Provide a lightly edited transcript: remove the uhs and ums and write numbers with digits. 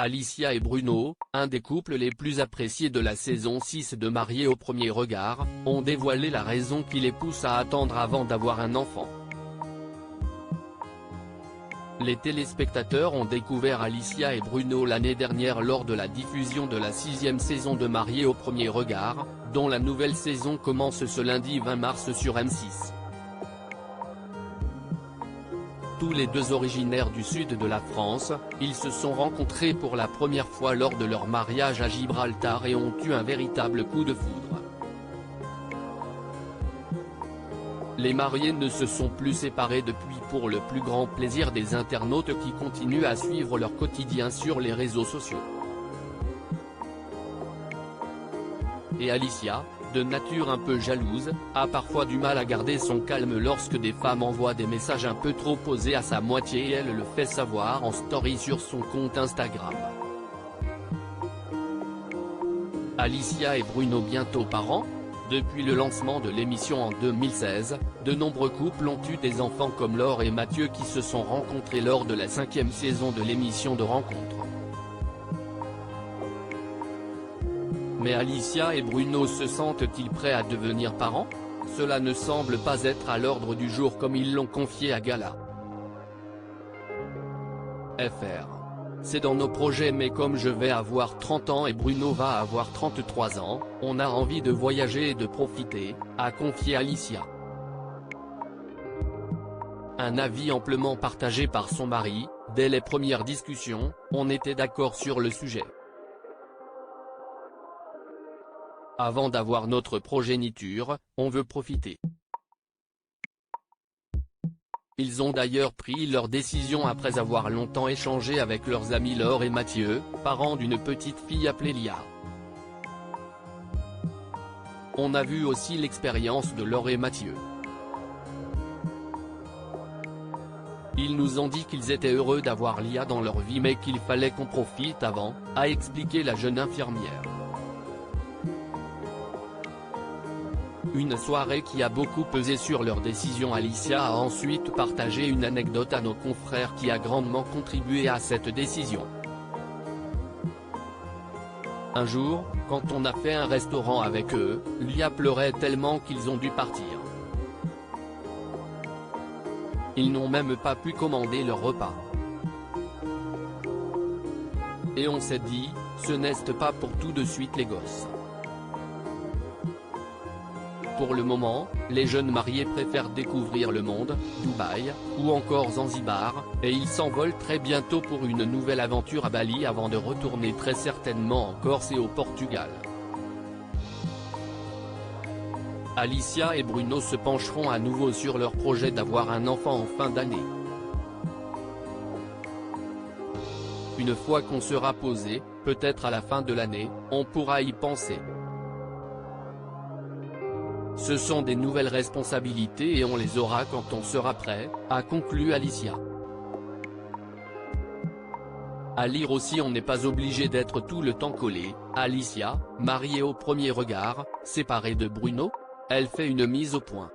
Alicia et Bruno, un des couples les plus appréciés de la saison 6 de Mariés au premier regard, ont dévoilé la raison qui les pousse à attendre avant d'avoir un enfant. Les téléspectateurs ont découvert Alicia et Bruno l'année dernière lors de la diffusion de la 6e saison de Mariés au premier regard, dont la nouvelle saison commence ce lundi 20 mars sur M6. Tous les deux originaires du sud de la France, ils se sont rencontrés pour la première fois lors de leur mariage à Gibraltar et ont eu un véritable coup de foudre. Les mariés ne se sont plus séparés depuis pour le plus grand plaisir des internautes qui continuent à suivre leur quotidien sur les réseaux sociaux. Et Alicia, de nature un peu jalouse, a parfois du mal à garder son calme lorsque des femmes envoient des messages un peu trop posés à sa moitié et elle le fait savoir en story sur son compte Instagram. Alicia et Bruno bientôt parents? Depuis le lancement de l'émission en 2016, de nombreux couples ont eu des enfants comme Laure et Mathieu qui se sont rencontrés lors de la 5e saison de l'émission de rencontre. Mais Alicia et Bruno se sentent-ils prêts à devenir parents? Cela ne semble pas être à l'ordre du jour comme ils l'ont confié à Gala. FR. C'est dans nos projets mais comme je vais avoir 30 ans et Bruno va avoir 33 ans, on a envie de voyager et de profiter, a confié Alicia. Un avis amplement partagé par son mari, dès les premières discussions, on était d'accord sur le sujet. Avant d'avoir notre progéniture, on veut profiter. Ils ont d'ailleurs pris leur décision après avoir longtemps échangé avec leurs amis Laure et Mathieu, parents d'une petite fille appelée Lia. On a vu aussi l'expérience de Laure et Mathieu. Ils nous ont dit qu'ils étaient heureux d'avoir Lia dans leur vie mais qu'il fallait qu'on profite avant, a expliqué la jeune infirmière. Une soirée qui a beaucoup pesé sur leur décision. Alicia a ensuite partagé une anecdote à nos confrères qui a grandement contribué à cette décision. Un jour, quand on a fait un restaurant avec eux, Lia pleurait tellement qu'ils ont dû partir. Ils n'ont même pas pu commander leur repas. Et on s'est dit, ce n'est pas pour tout de suite les gosses. Pour le moment, les jeunes mariés préfèrent découvrir le monde, Dubaï, ou encore Zanzibar, et ils s'envolent très bientôt pour une nouvelle aventure à Bali avant de retourner très certainement en Corse et au Portugal. Alicia et Bruno se pencheront à nouveau sur leur projet d'avoir un enfant en fin d'année. Une fois qu'on sera posé, peut-être à la fin de l'année, on pourra y penser. Ce sont des nouvelles responsabilités et on les aura quand on sera prêt, a conclu Alicia. À lire aussi on n'est pas obligé d'être tout le temps collé. Alicia, mariée au premier regard, séparée de Bruno? Elle fait une mise au point.